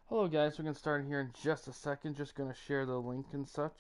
Hello guys, we're going to start here in just a second. Just going to share the link and such.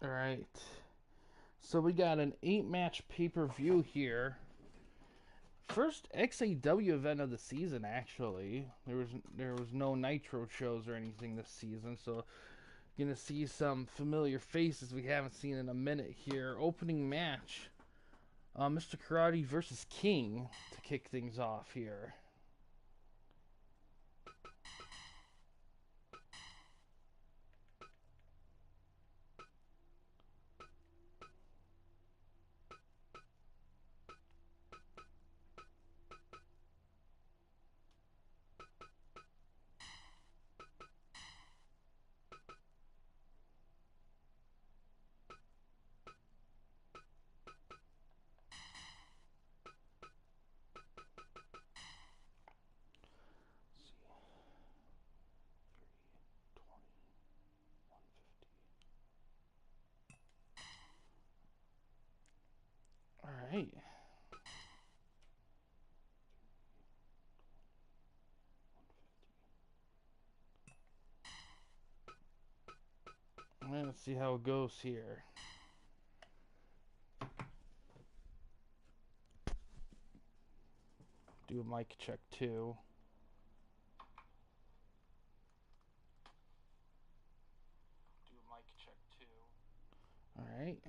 Alright. So we got an 8-match pay-per-view here. First XAW event of the season, actually. There was no Nitro shows or anything this season, so gonna see some familiar faces we haven't seen in a minute here. Opening match, Mr. Karate versus King to kick things off here. Alright. Let's see how it goes here. Do a mic check too. Alright.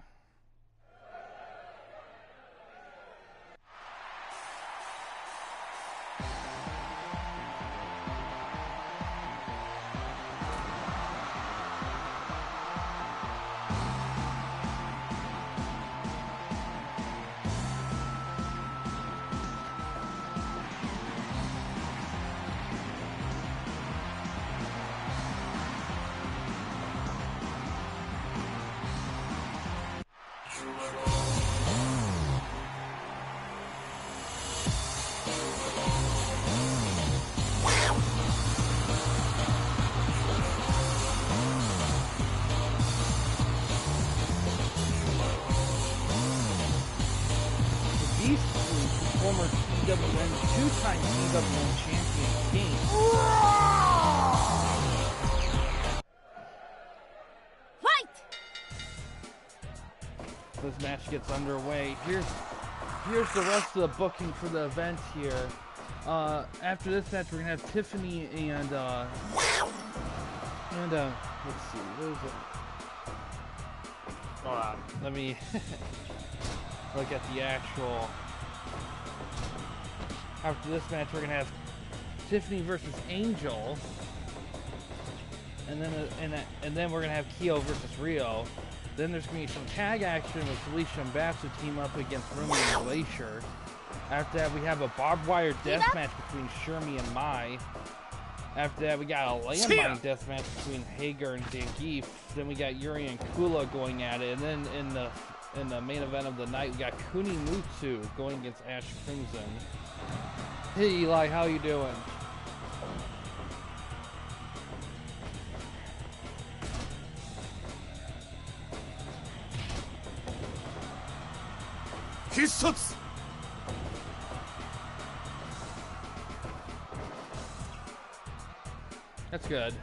Former TWN, two-time TWN champion King. Fight! This match gets underway. Here's the rest of the booking for the event here. After this match, we're gonna have Tiffany and let's see, what is it? Hold on, let me look at the actual. After this match, we're gonna have Tiffany versus Angel, and then we're gonna have Kyo versus Rio. Then there's gonna be some tag action with Felicia and Bassett team up against Rumi and Glacier. After that, we have a barbed wire death match between Shermie and Mai. After that, we got a landmine death match between Hager and Zangief. Then we got Yuri and Kula going at it, and then in the main event of the night, we got Kunimutsu going against Ash Crimson. Hey Eli, how you doing? That's good.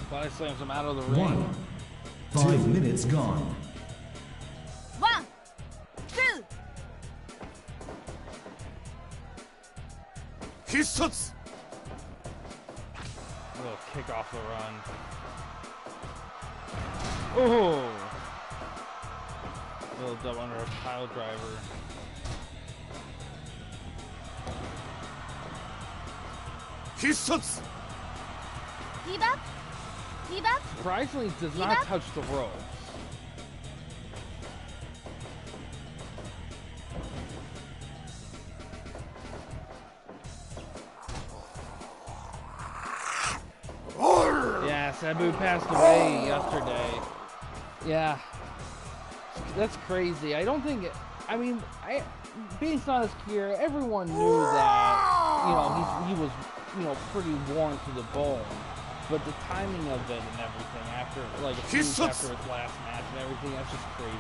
Body slams him out of the ring. 5 minutes gone. 1, 2. Hissatsu. A little kick off the run. Oh! A little dub under a pile driver. Hissatsu. Heave up. Heave up. Surprisingly, does not touch the ropes. Yeah, Sabu passed away yesterday. Yeah, that's crazy. I don't think. I mean, based on his career, everyone knew that he was pretty worn to the bone. But the timing of it and everything after a few weeks after his last match and everything, that's just crazy.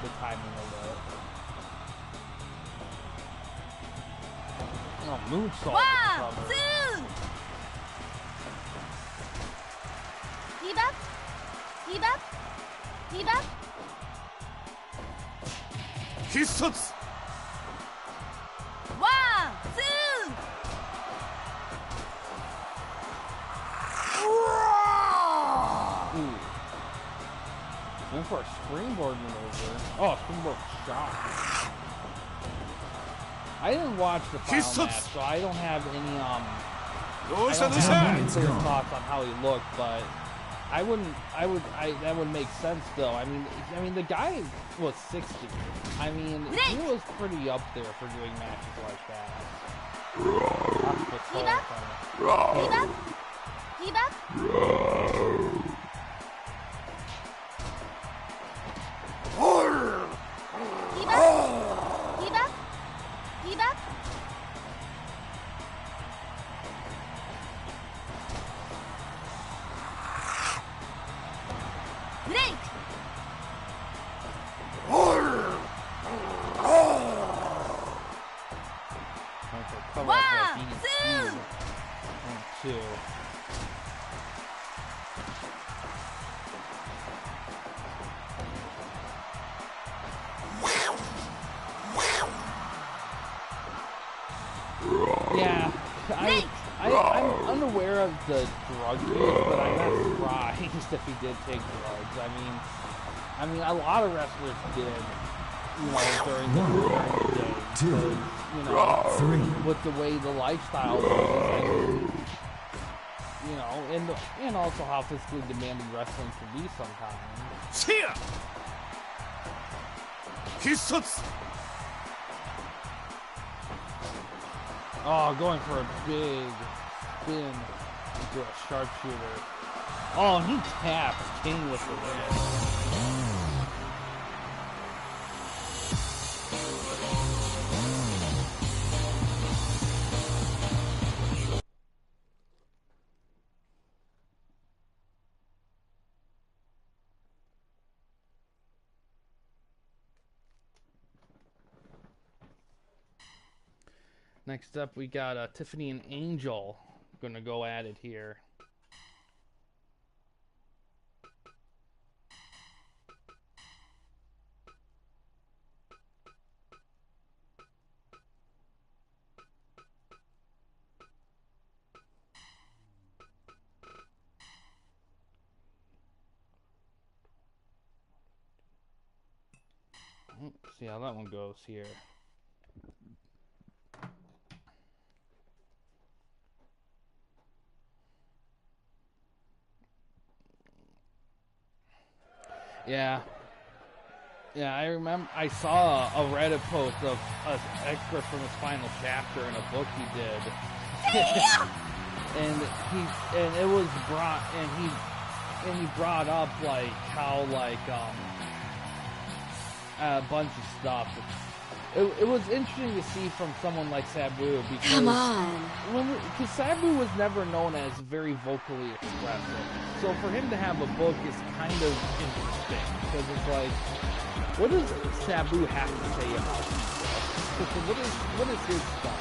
The timing of it. Oh, moonsault. 1, 2. Heave up. Heave up. Heave up. Hissatsu. 1, 2. Ooh. Went for a springboard maneuver. Oh, springboard shot. I didn't watch the final match, so I don't have any clear thoughts on how he looked, but that would make sense though. I mean the guy was 60. I mean, he was pretty up there for doing matches like that. Heave up. Heave up. Heave up. Heave up. Heave up. Heave up. Break. One, two. Yeah, I'm unaware of the drug use, but I'm not surprised if he did take drugs. I mean, a lot of wrestlers did, during the day. 2, 3. With the way the lifestyle was, and also how physically demanding wrestling can be sometimes. Hissatsu. Oh, going for a big spin into a sharpshooter. Oh, and he taps King with the win. Next up, we got Tiffany and Angel gonna go at it here. See how that one goes here. Yeah, I remember I saw a Reddit post of an excerpt from his final chapter in a book he did. and it was brought, and he brought up how a bunch of stuff. It was interesting to see from someone like Sabu because Come on. Because Sabu was never known as very vocally expressive. So for him to have a book is kind of interesting because it's like, what does Sabu have to say about himself? What is his stuff?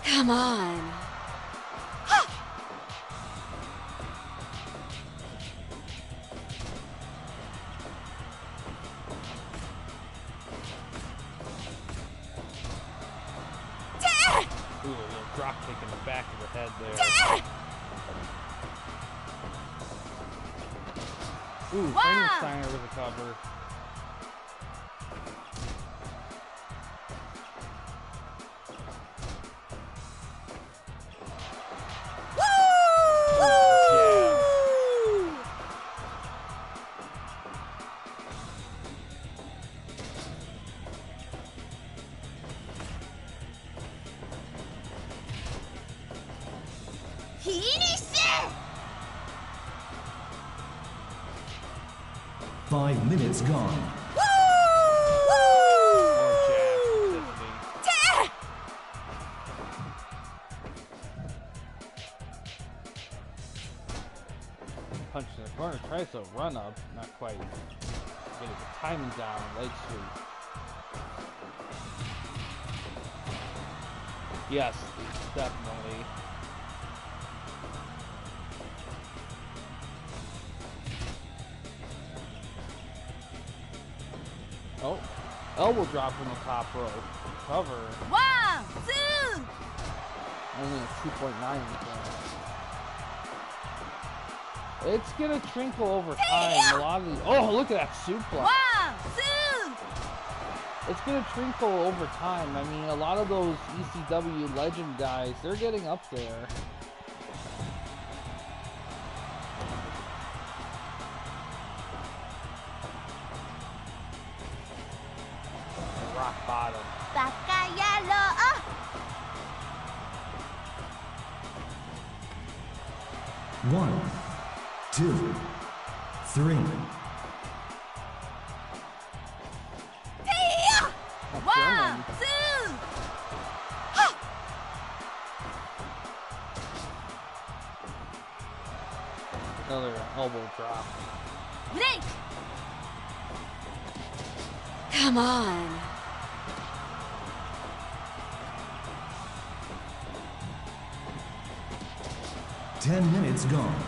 Come on. Ooh, a little drop kick in the back of the head there. Ooh, Frankensteiner with a cover. Finish! 5 minutes gone. Punch in the corner, tries to run up, not quite. Getting the timing down, leg sweep. Yes, definitely. Oh, elbow drop from the top rope. Cover. 1, 2! Only a 2.9. It's gonna trinkle over time. A lot of these. Oh, look at that suplex. 1, 2! It's gonna trinkle over time. I mean, a lot of those ECW legend guys, they're getting up there. Rock bottom. バカ野郎 1, 2, 3. 1, 2! Another elbow drop. Break! Come on. 10 minutes gone.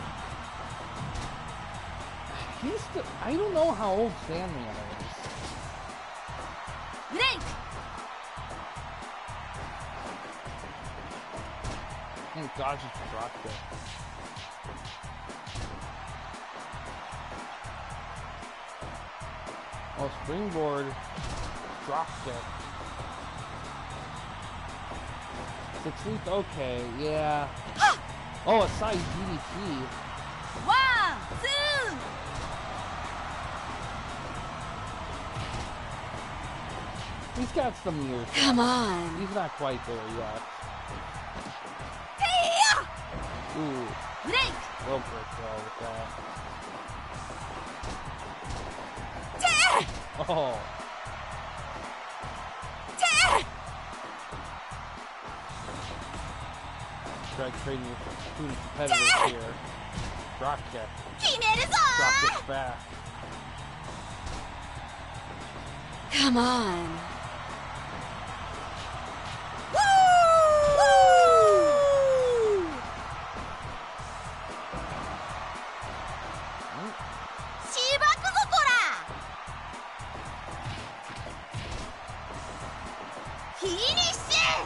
I don't know how old Sandman is. Break! Thank God you dropped it. Oh, springboard. Drop kick. 16th, okay, yeah. Oh, a side DDT. 1, 2! He's got some years. Come on. He's not quite there yet. Ooh, Break! low break throw with that. Oh. Drag trading with two competitors here. Drop kick. Drop kick back. Come on.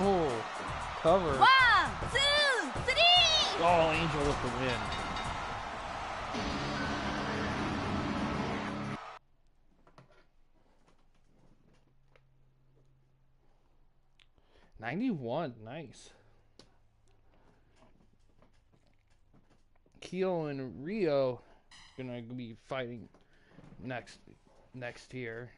Oh, cover. 1, 2, 3! Oh, Angel with the win. '91, nice. Keo and Rio gonna be fighting next year.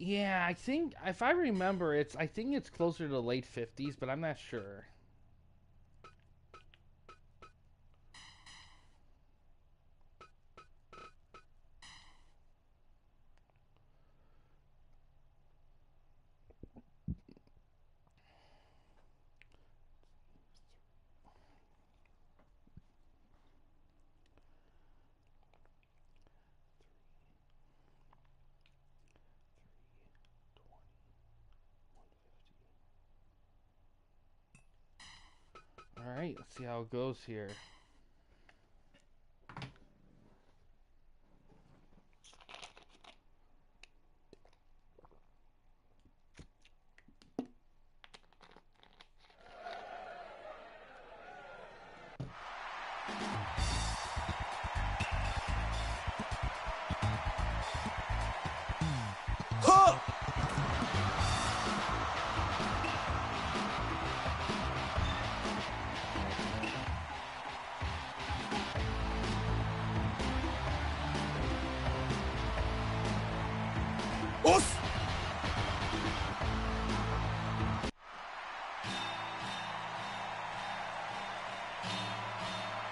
Yeah, I think if I remember, I think it's closer to the late 50s, but I'm not sure. All right, let's see how it goes here.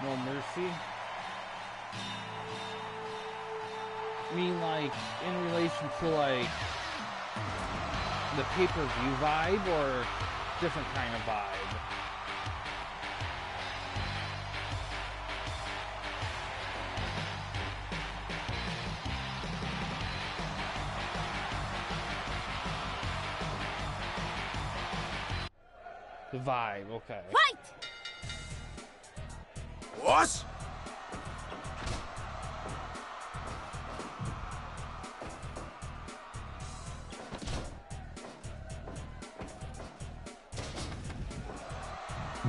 No mercy. I mean, like, in relation to, like, the pay-per-view vibe, or different kind of vibe? The vibe, okay. Fight! よし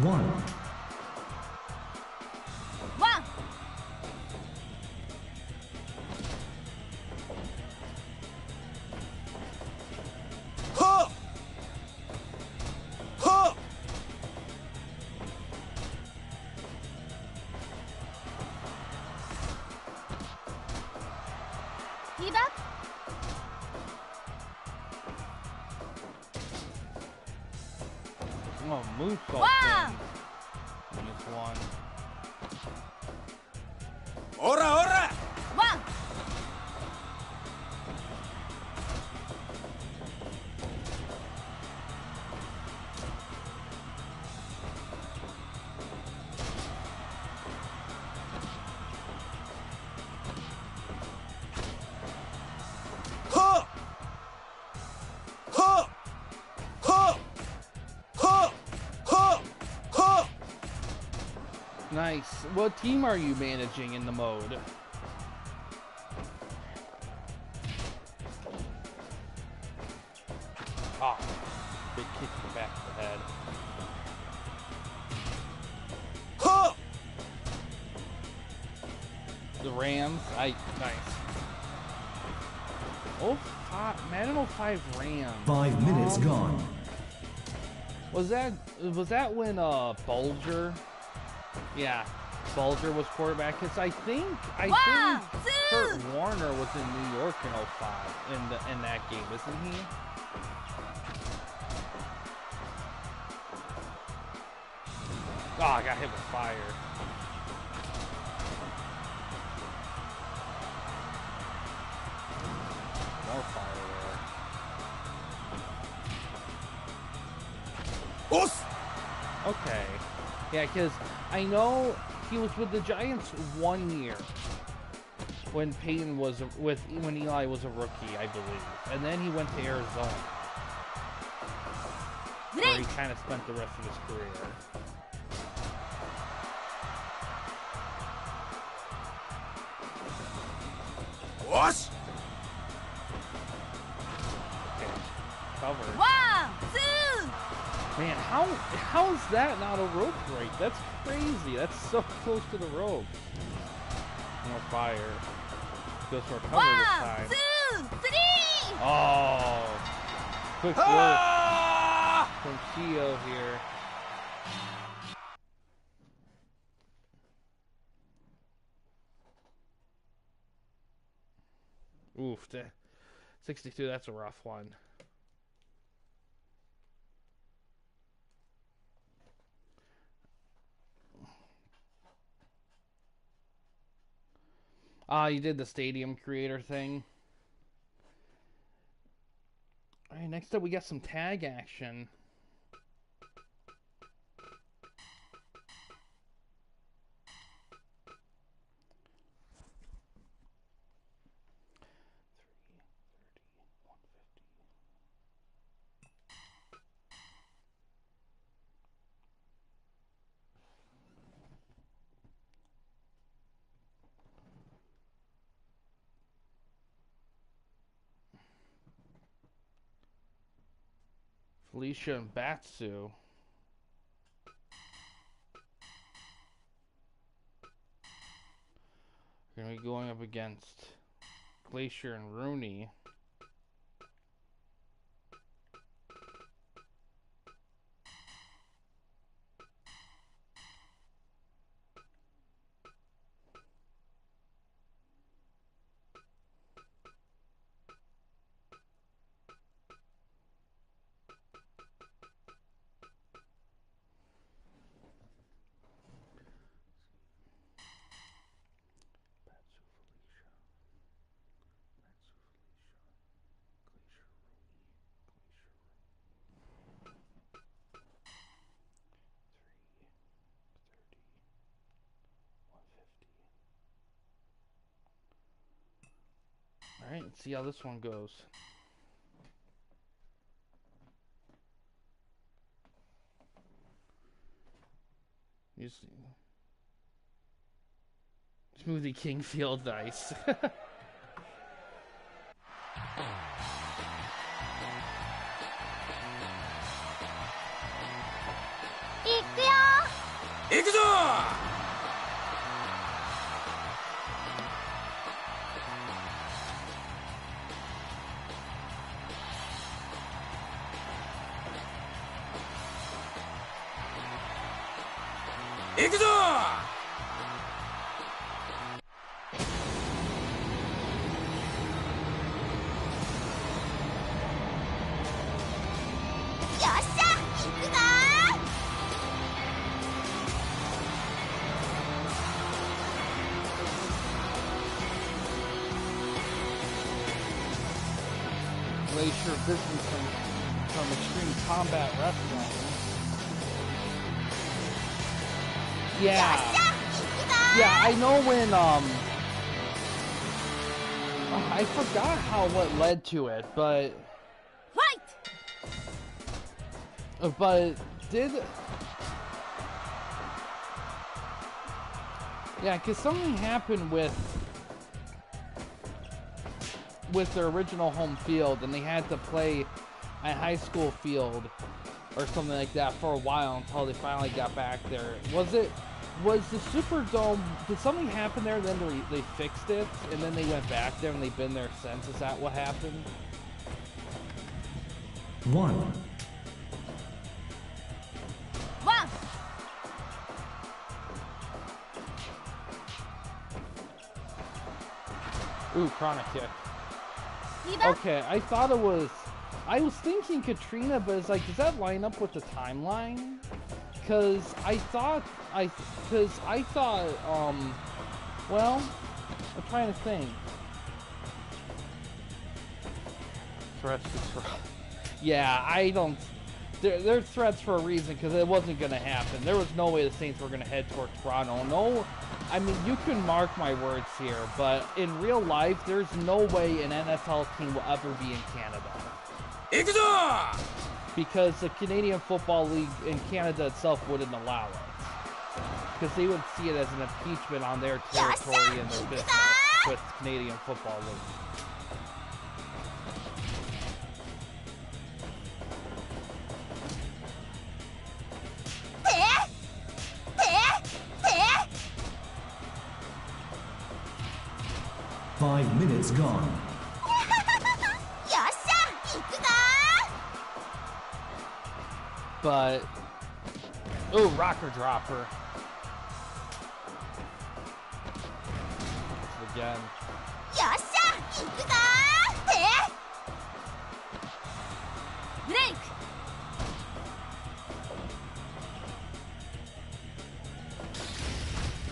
1. 1! はっはっ Give up? Oh, moonsault. Wow. Minus 1. おらおら 1! はっはっはっはっはっはっ Nice. What team are you managing in the mode? Ah, big kick to the back of the head. はっ The Rams. Nice. Oh, Madden 05 Rams. 5 minutes gone. Was that when Bulger? Yeah, Bulger was quarterback. Cause I think Kurt Warner was in New York in 05 in that game, isn't he? Oh, I got hit with fire. More fire there. Okay. Yeah, because I know he was with the Giants 1 year when Peyton was when Eli was a rookie, I believe, and then he went to Arizona, where he kind of spent the rest of his career. What? Okay, covered. 1, 2. Man, how is that not a rope break? That's crazy. That's so close to the rope. More fire. Goes for a cover 1, this time. 2, 3. Oh, quick work Ah! from Keo here. Oof, 62. That's a rough one. You did the stadium creator thing. Alright, next up we got some tag action. Felicia and Batsu. We're going to be going up against Glacier and Rooney. Alright, let's see how this one goes. Smoothie King field dice. XAW. 行くぞ 行くぞ よっしゃ、行くぞ。 Glacier visiting from Extreme Combat Wrestling. Yeah. Yeah, I know when, I forgot what led to it, but did... Yeah, because something happened with their original home field, and they had to play a high school field or something like that for a while until they finally got back there. Was the Superdome, did something happen there, then they fixed it, and then they went back there and they've been there since? Is that what happened? 1. Ooh, chronic kick. Okay, I thought it was... I was thinking Katrina, but it's like, does that line up with the timeline? Because I thought... well, I'm trying to think. Yeah, I don't... they're threats for a reason, because it wasn't going to happen. There was no way the Saints were going to head towards Toronto. No, I mean, you can mark my words here, but in real life, there's no way an NFL team will ever be in Canada. XAW! Because the Canadian Football League in Canada itself wouldn't allow it. Because they would see it as an impeachment on their territory and their business with Canadian Football League. Five minutes gone. But, ooh, rocker dropper. Again. Break.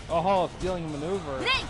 Oh, stealing a maneuver. Break.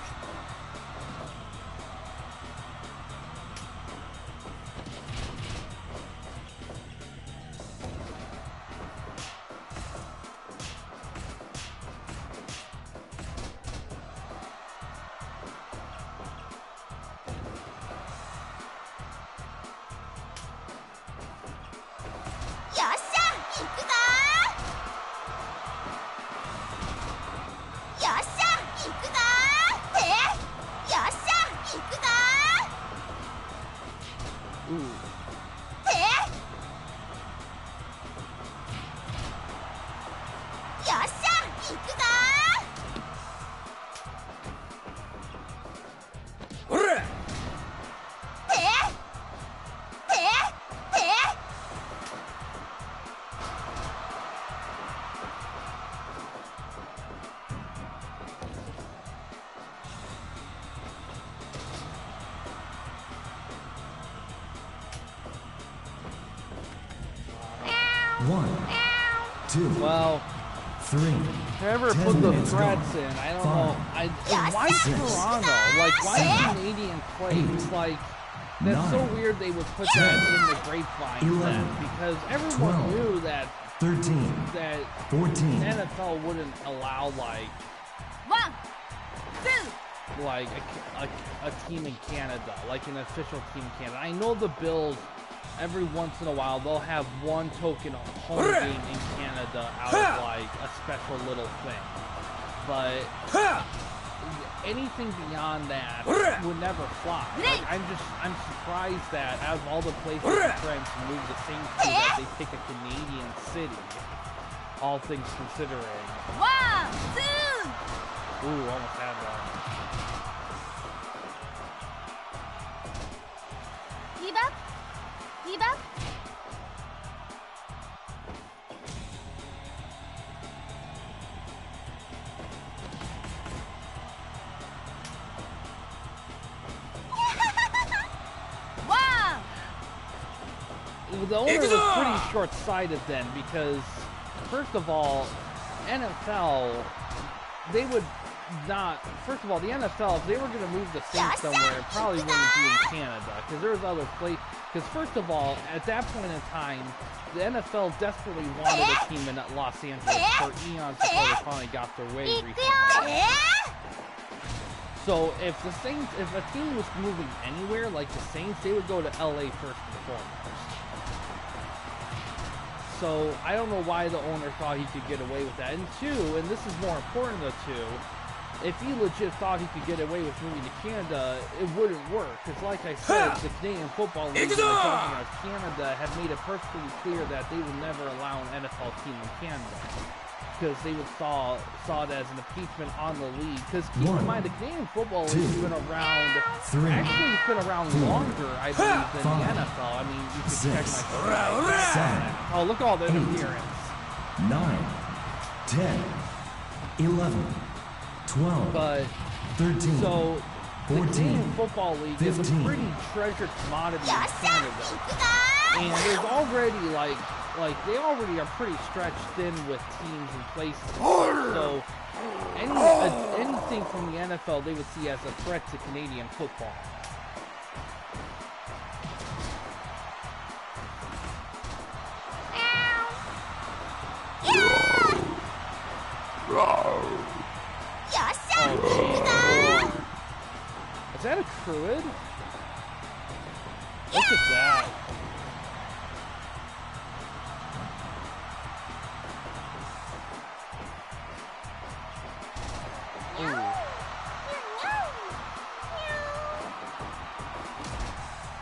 One, two, Well, three. whoever 10 put the minutes threats gone. in, I don't 5, know. And why 6, Toronto? Like, why 7, Canadian plates? 8, Like, that's so 9, weird they would put 10, that in the grapevine 11, then, because everyone 12, knew that 13, that 14. the NFL wouldn't allow like 1, 2. a team in Canada, like an official team in Canada. I know the Bills, every once in a while, they'll have one token home game in Canada out of like a special little thing. But anything beyond that would never fly. Like, I'm surprised that out of all the places they're trying to move the same team, that they pick a Canadian city. All things considering. 1, 2. Ooh, almost had that. Give up. Give up. Wow. The owner was pretty short-sighted then, because first of all, NFL, they would not. First of all, the NFL, if they were going to move the Saints somewhere, it probably wouldn't be in Canada, because there's other places. Because first of all, at that point in time, the NFL desperately wanted a team in Los Angeles for eons before they finally got their way recently. So if the Saints, if a team was moving anywhere like the Saints, they would go to LA first and foremost. So I don't know why the owner thought he could get away with that. And two, and this is more important than two, if he legit thought he could get away with moving to Canada, it wouldn't work. Because like I said, the Canadian Football League and the government of Canada have made it perfectly clear that they will never allow an NFL team in Canada. Because they would saw it as an impeachment on the league. Because keep in mind, the Canadian Football League has been around. Actually, it's been around longer, I believe, than the NFL. I mean, you can check my. 7, Oh, look at all the 8, interference. 9, 10, 11, 12, But 13, so the 14, Canadian Football League is a 15. pretty treasured commodity in Canada, and there's already like they already are pretty stretched thin with teams and places. So anything from the NFL they would see as a threat to Canadian football. Is that a Cruid? Look at that.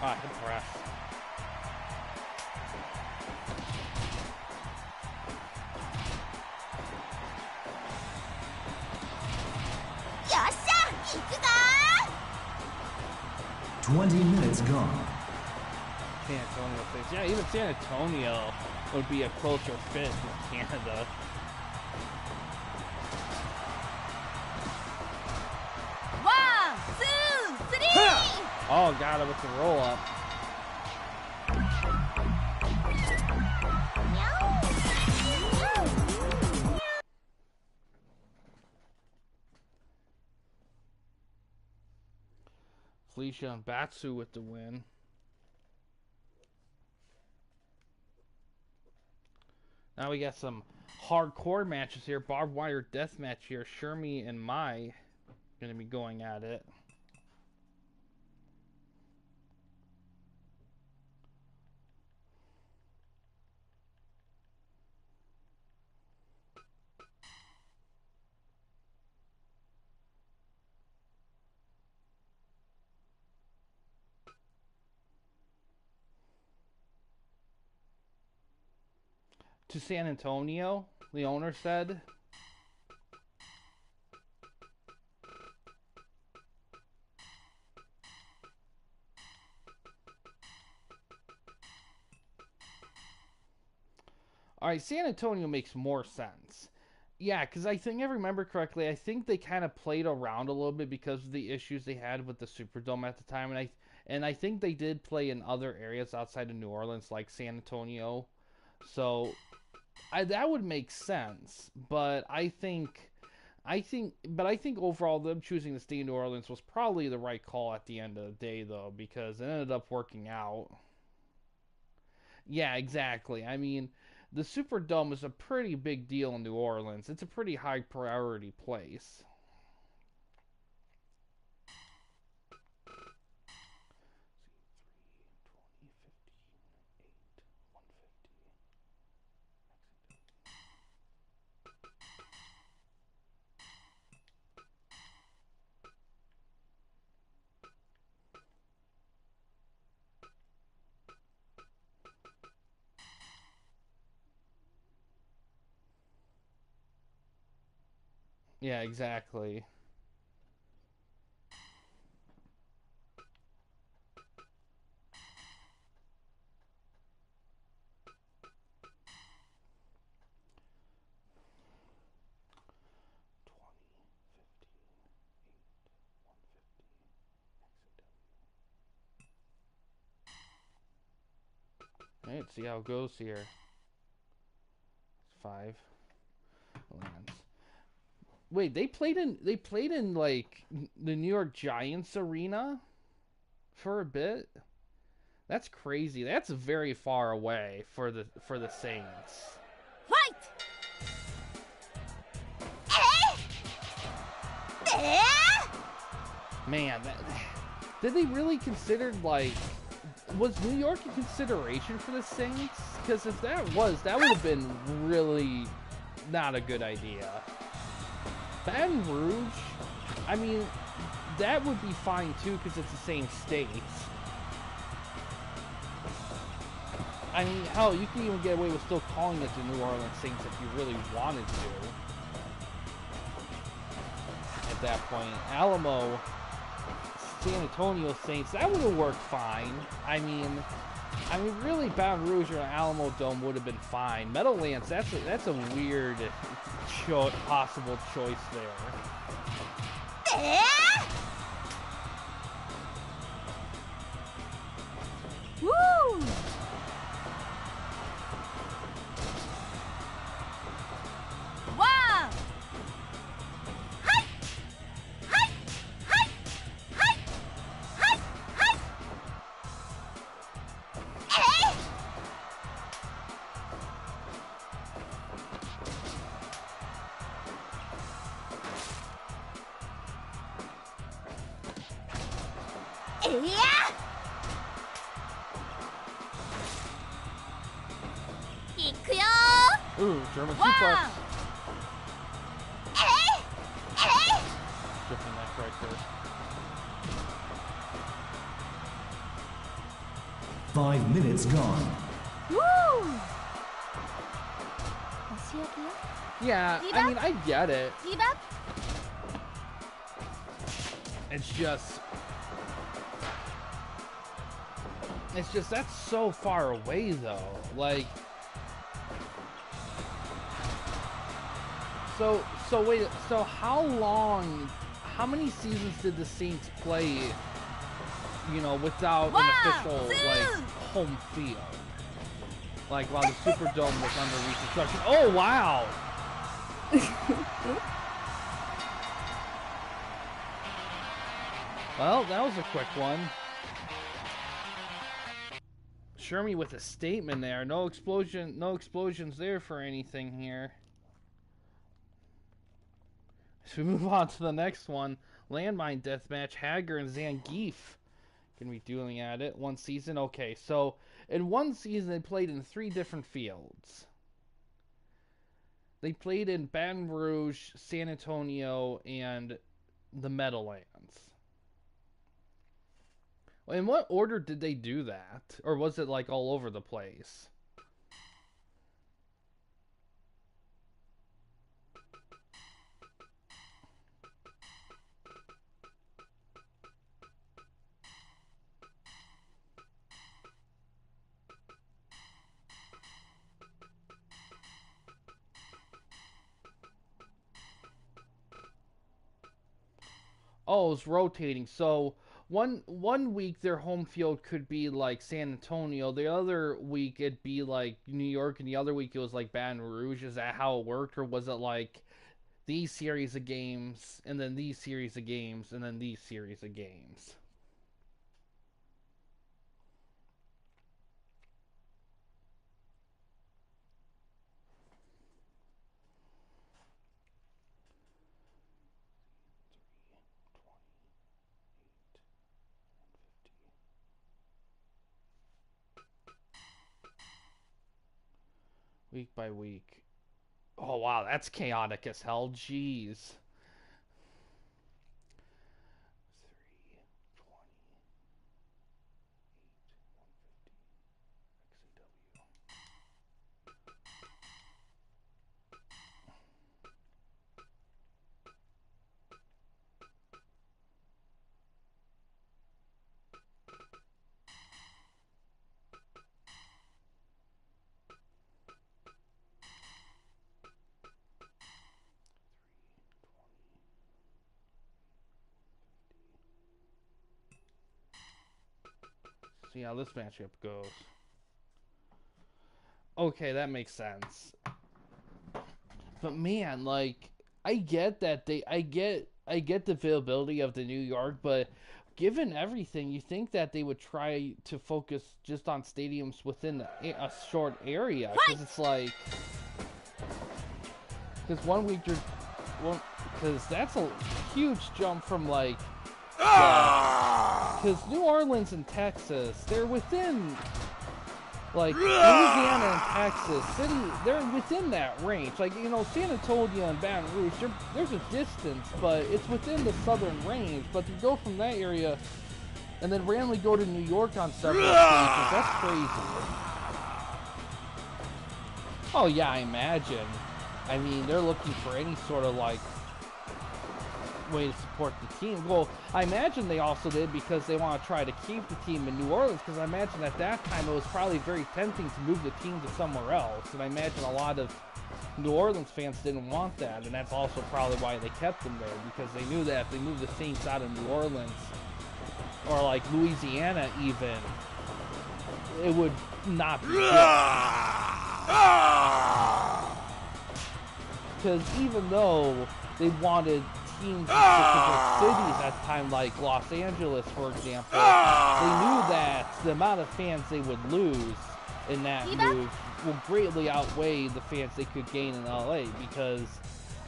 Ah, good press. Yasha! 20 minutes gone. San Antonio face. Yeah, even San Antonio would be a closer fit with Canada. Oh, got it with the roll up. Felicia and Batsu with the win. Now we got some hardcore matches here. Barbed wire death match here. Shermie and Mai going to be going at it. To San Antonio, the owner said. Alright, San Antonio makes more sense. Yeah, because I think, if I remember correctly, I think they kind of played around a little bit because of the issues they had with the Superdome at the time. And I think they did play in other areas outside of New Orleans, like San Antonio. So that would make sense. But I think overall them choosing to stay in New Orleans was probably the right call at the end of the day, though, because it ended up working out. Yeah, exactly. I mean, the Superdome is a pretty big deal in New Orleans. It's a pretty high priority place. Yeah, exactly. Alright, let's see how it goes here. 5 lands. Wait, they played in like the New York Giants arena for a bit. That's crazy. That's very far away for the Saints. Fight! Man, did they really consider, like, was New York a consideration for the Saints? Because if that was, that would have been really not a good idea. Baton Rouge, I mean, that would be fine too because it's the same state. I mean, hell, you can even get away with still calling it the New Orleans Saints if you really wanted to. At that point, Alamo, San Antonio Saints, that would have worked fine. I mean, really, Baton Rouge or Alamo Dome would have been fine. Meadowlands, that's a weird possible choice there. Woo! Wow! Hi! Hi! Hi! Hi! Hi! Hi! Yeah. Ooh, German Wow. suplex. Hey. Hey. Stripping neck right there. 5 minutes gone. Woo. Yeah, I mean, I get it. Debuff. It's just that's so far away though. Like, so wait, so how many seasons did the Saints play, you know, without an official like home field? Like while the Superdome was under reconstruction. Oh wow. Well, that was a quick one. Shermy with a statement there. No explosions there for anything here. So we move on to the next one. Landmine deathmatch. Hager and Zangief gonna be dueling at it. One season. Okay, so in one season they played in 3 different fields. They played in Baton Rouge, San Antonio, and the Meadowlands. In what order did they do that? Or was it like all over the place? Oh, it's rotating. So one week their home field could be like San Antonio. The other week it'd be like New York, and the other week it was like Baton Rouge. Is that how it worked, or was it like these series of games and then these series of games and then these series of games? Week by week. Oh wow, that's chaotic as hell. Jeez. 3, 20, 8, 150, XAW. See how this matchup goes. Okay, that makes sense. But man, like, I get that I get the availability of the New York, but given everything, you think that they would try to focus just on stadiums within a short area, because it's like, because 1 week because that's a huge jump from like, because New Orleans and Texas, they're within. Like, Louisiana and Texas, they're within that range. Like, you know, San Antonio and Baton Rouge, there's a distance, but it's within the southern range. But to go from that area and then randomly go to New York on several occasions, that's crazy. Oh, yeah, I imagine. I mean, they're looking for any sort of, like, way to support the team. Well, I imagine they also did because they want to try to keep the team in New Orleans, because I imagine at that time it was probably very tempting to move the team to somewhere else, and I imagine a lot of New Orleans fans didn't want that, and that's also probably why they kept them there, because they knew that if they moved the Saints out of New Orleans, or like Louisiana even, it would not be good. Because even though they wanted teams in specific cities at the time, like Los Angeles, for example, they knew that the amount of fans they would lose in that move will greatly outweigh the fans they could gain in LA, because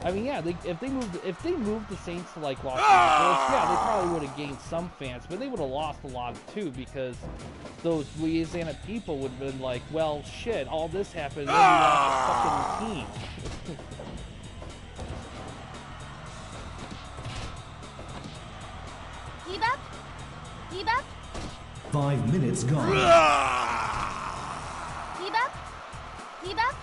I mean, yeah, if they moved the Saints to like Los Angeles, yeah, they probably would have gained some fans, but they would have lost a lot too because those Louisiana people would have been like, well, shit, all this happened, and then we lost a fucking team. Keep up. Keep up. 5 minutes gone. Keep up. Keep up.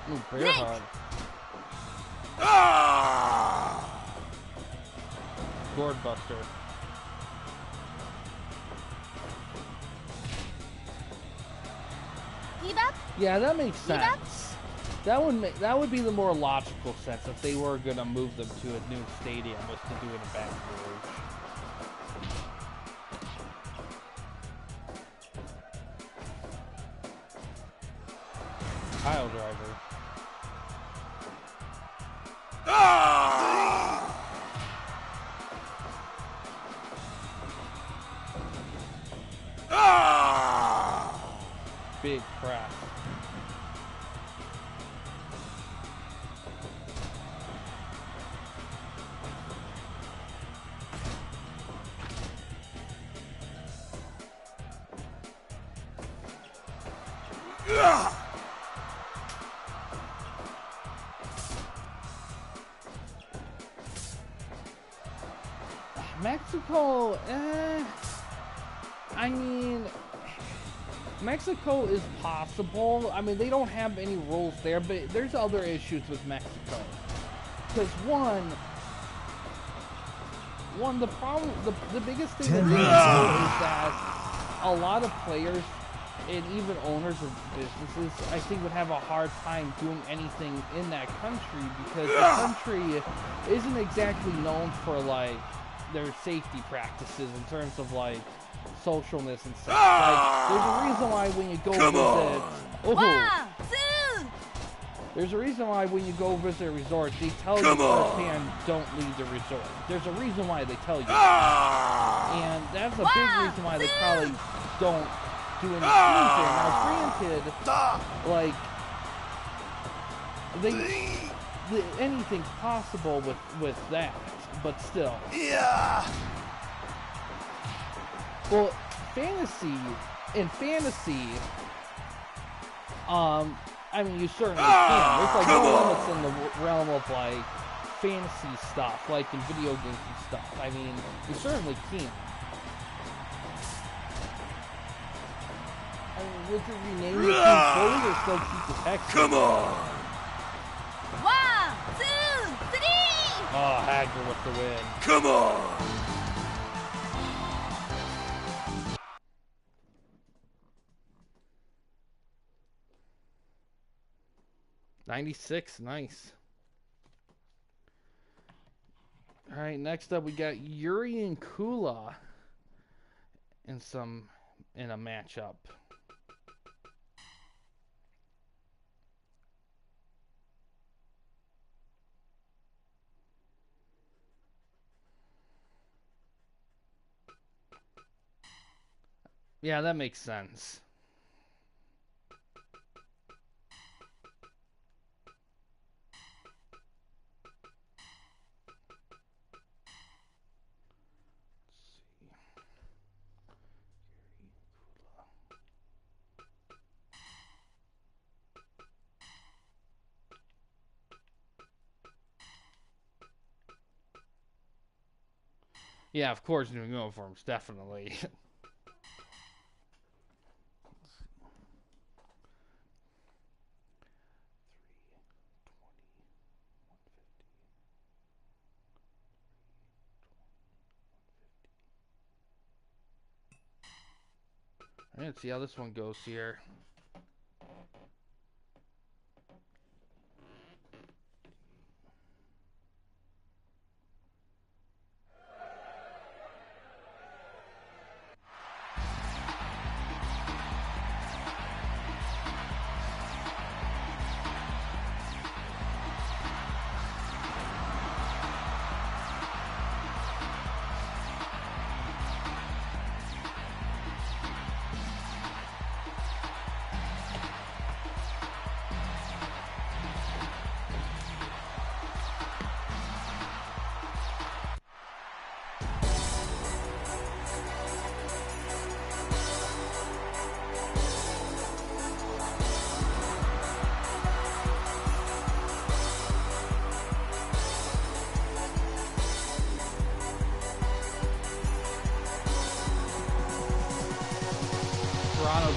Ooh, bear hug. Gourd buster. Keep up. Yeah, that makes Keep up. sense. That would be the more logical sense if they were gonna move them to a new stadium, was to do it in Baton Rouge. Pile driver. Big crap. Mexico, I mean, Mexico is possible. I mean, they don't have any rules there, but there's other issues with Mexico. Because one, the biggest thing with Mexico is that a lot of players and even owners of businesses, I think, would have a hard time doing anything in that country because the country isn't exactly known for, like, their safety practices in terms of, like, socialness and stuff. Like, there's a reason why when you go visit... Oh, 1, 2. there's a reason why when you go visit a resort, they tell you firsthand, don't leave the resort. There's a reason why they tell you that. And that's a big reason why they probably don't do any things there. Now, granted, like, anything's possible with that, but still. Yeah. Well, fantasy, I mean, you certainly can. There's like no limits in the realm of like fantasy stuff, like in video games and stuff. I mean, you certainly can. I mean, would you rename your team fully or still keep the text? Come on. 1, 2, 3. Oh, Hagler with the win. Come on. 96, nice. All right, next up we got Yuri and Kula in a matchup. Yeah, that makes sense. Yeah, of course, new uniforms, definitely. Let's see how this one goes here.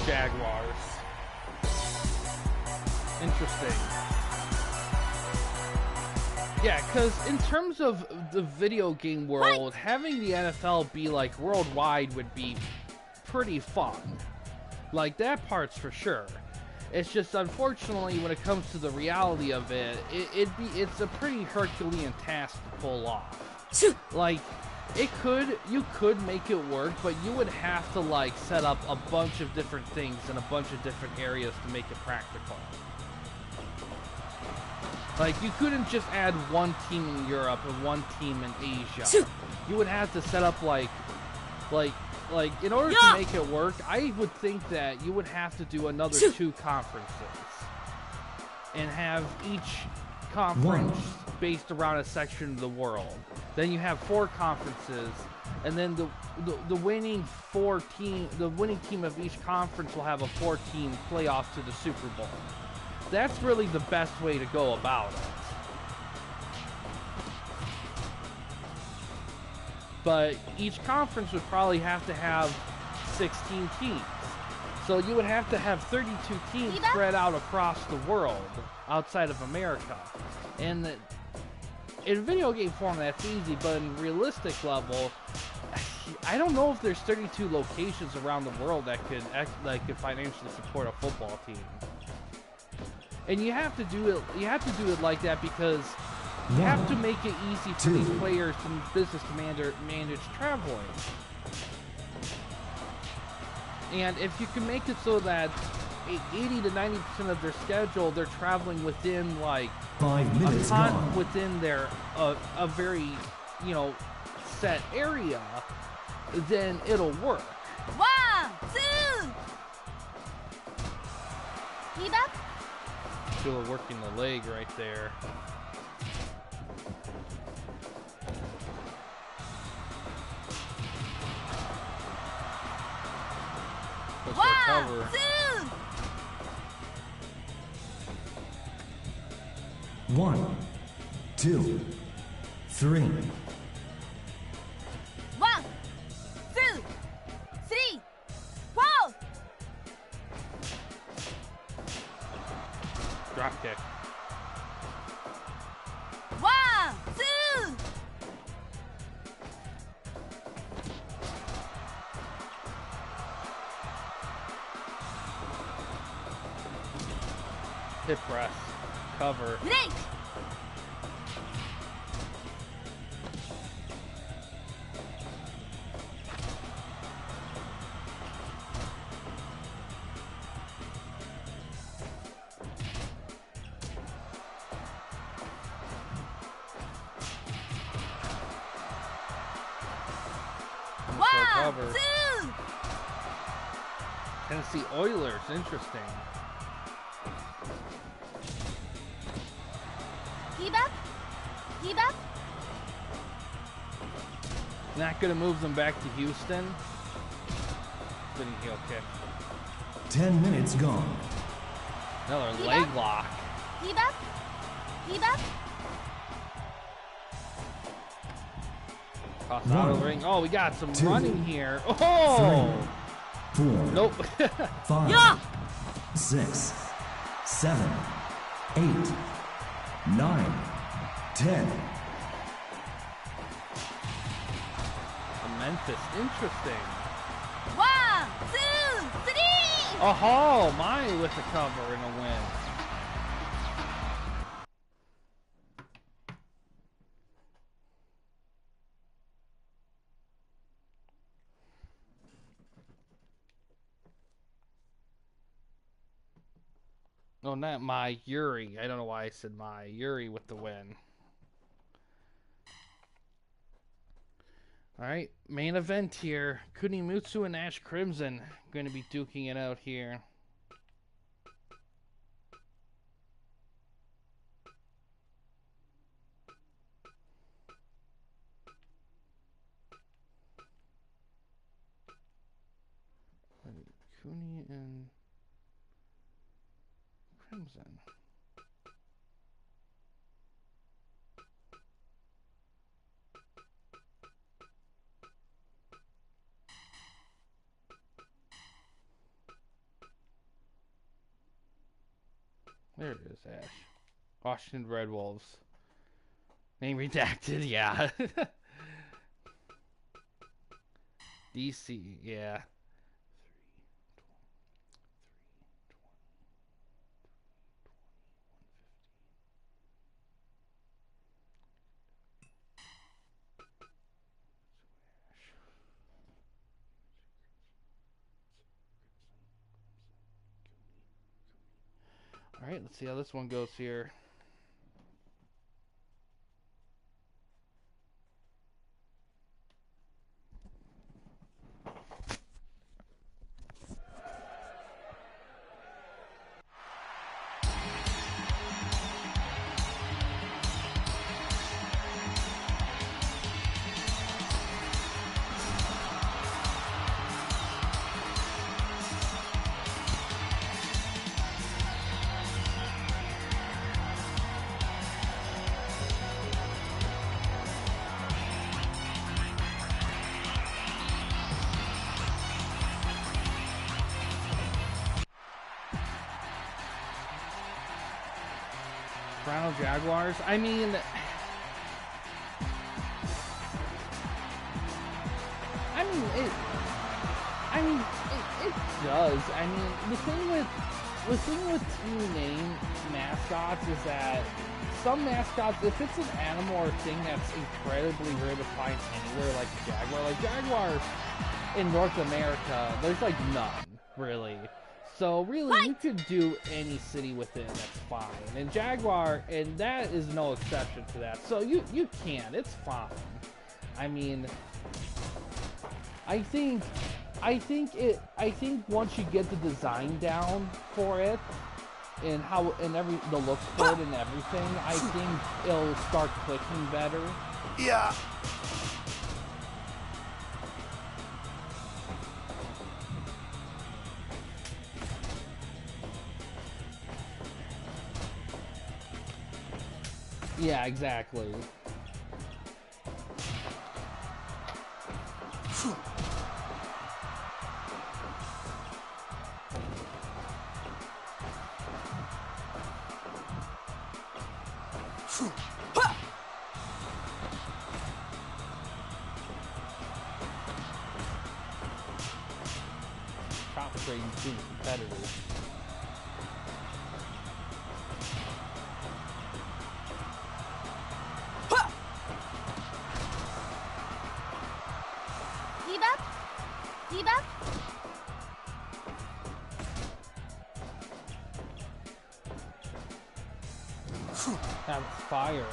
Jaguars. Interesting. Yeah, because in terms of the video game world, having the NFL be like worldwide would be pretty fun. Like, that part's for sure. It's just, unfortunately, when it comes to the reality of it, it's a pretty Herculean task to pull off. Like, you could make it work, but you would have to, like, set up a bunch of different things in a bunch of different areas to make it practical. Like, you couldn't just add one team in Europe and one team in Asia. You would have to set up, like, in order to make it work, I would think that you would have to do another 2 conferences. And have each conference based around a section of the world. Then you have 4 conferences, and then the winning team of each conference will have a 4-team playoff to the Super Bowl. That's really the best way to go about it. But each conference would probably have to have 16 teams. So you would have to have 32 teams spread out across the world outside of America. And in video game form, that's easy, but in realistic level, I don't know if there's 32 locations around the world that could financially support a football team. And you have to do it like that because you have to make it easy for these players and business to manage traveling. And if you can make it so that 80 to 90% of their schedule, they're traveling within, like, 5 minutes gone. within their a very, set area, then it'll work. 1, 2. Keep up. Still working the leg right there. Let's 1, recover. 2. 1, 2, 3. 1, 2, 3, 4. Drop kick. 1, 2. Hip press. Cover. Break. 1, 2. Tennessee Oilers, interesting. Keep up. Keep up. Not gonna move them back to Houston. Spinning heel kick. 10 minutes gone. Another Keep leg up. lock. Keep up. Keep up. Toss out of the ring. Oh, we got some running here. Oh! 4. Nope. 5. Yeah. 6. 7. 8. 9. 10. Memphis. Interesting. 1, 2, 3. Oh, Mai with the cover and a win. No, not Mai. Yuri. I don't know why I said Mai. Yuri with the win. Alright, main event here. Kunimitsu and Ash Crimson going to be duking it out here. Kuni and Crimson. There it is, Ash. Washington Red Wolves. Name redacted, yeah. DC, yeah. Alright, let's see how this one goes here. Toronto Jaguars. I mean, it does. I mean, the thing with team name mascots is that some mascots, if it's an animal or thing that's incredibly rare to find anywhere, like a jaguar, like jaguars in North America, there's like none really. So really, you could do any city with it, that's fine. And Jaguar, and that is no exception to that. So you can, it's fine. I mean, I think once you get the design down for it, and the look for it and everything, I think it'll start clicking better. Yeah. Yeah, exactly. Concentrating between competitors. That was fire.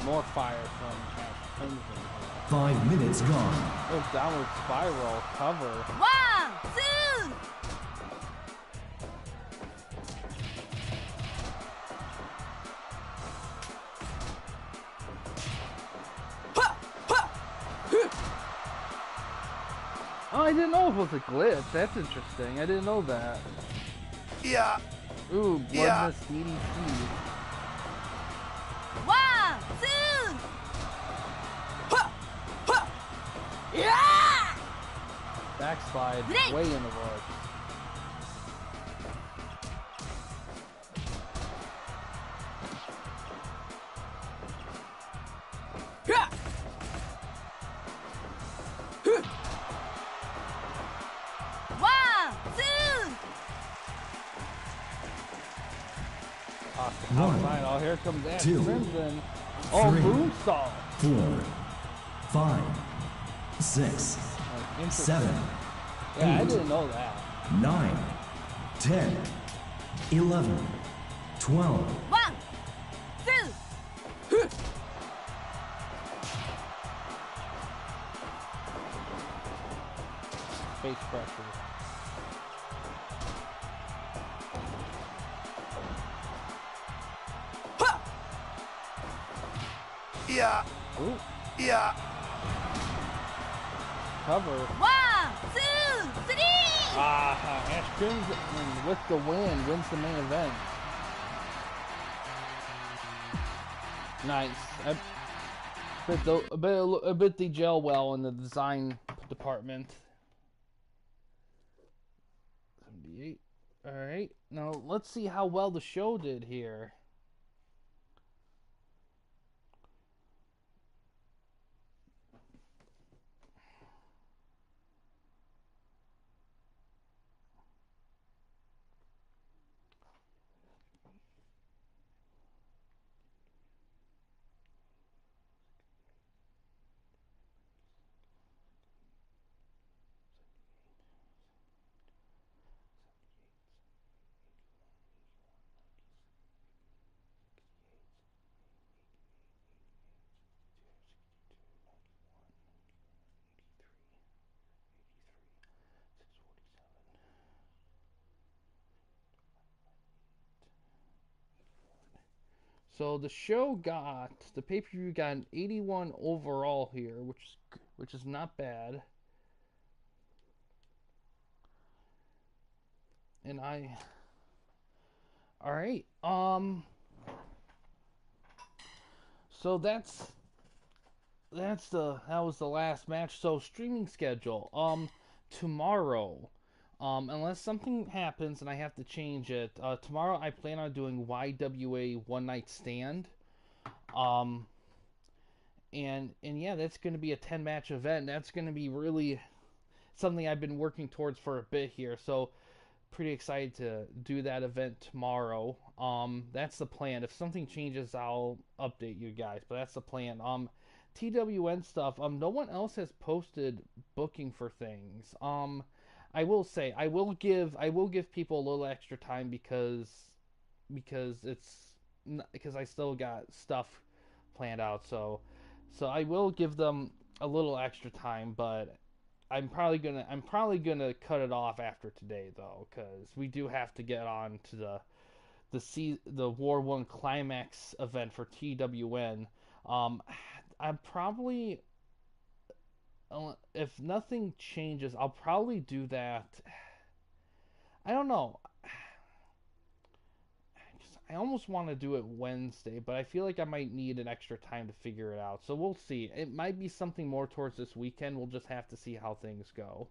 More fire from Crimson. 5 minutes gone. Oh, downward spiral cover. 1, 2. Oh, I didn't know it was a glitch. That's interesting. I didn't know that. Yeah. Ooh, Yeah. bloodless DDT. 1, 2. Yeah! Backslide Break. way in the works. Outside. Oh, here comes that 2, Crimson. Oh, 3, moonsault. 4, 5, 6, Interesting. 7, Yeah, I 8, didn't know that. 9, 10, 11, 12. 1, 2. Face pressure. Yeah. Ooh, Yeah. cover. 1, 2, 3. Ash Crimson with the win wins the main event. Nice. I bet they gel well in the design department. 78. Alright, now let's see how well the show did here. So the show got, the pay-per-view got an 81 overall here, which is not bad. And all right. So that was the last match. So streaming schedule. Tomorrow, unless something happens and I have to change it, tomorrow I plan on doing YWA One Night Stand. And yeah, that's going to be a 10-match event. That's going to be really something I've been working towards for a bit here. So pretty excited to do that event tomorrow. That's the plan. If something changes, I'll update you guys, but that's the plan. TWN stuff. No one else has posted booking for things. I will say I will give people a little extra time because I still got stuff planned out. So I will give them a little extra time, but I'm probably gonna cut it off after today though, because we do have to get on to the War 1 Climax event for TWN. I'm probably, if nothing changes, I'll probably do that. I don't know. I almost want to do it Wednesday, but I feel like I might need an extra time to figure it out. So we'll see. It might be something more towards this weekend. We'll just have to see how things go.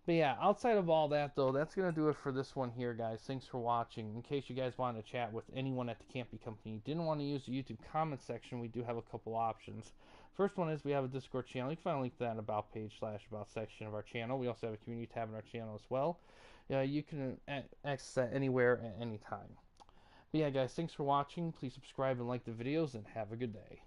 But yeah, outside of all that, though, that's going to do it for this one here, guys. Thanks for watching. In case you guys wanted to chat with anyone at the Campy Company, didn't want to use the YouTube comment section, we do have a couple options. First one is we have a Discord channel. You can find a link to that About page / About section of our channel. We also have a community tab in our channel as well. You can access that anywhere at any time. But yeah, guys, thanks for watching. Please subscribe and like the videos, and have a good day.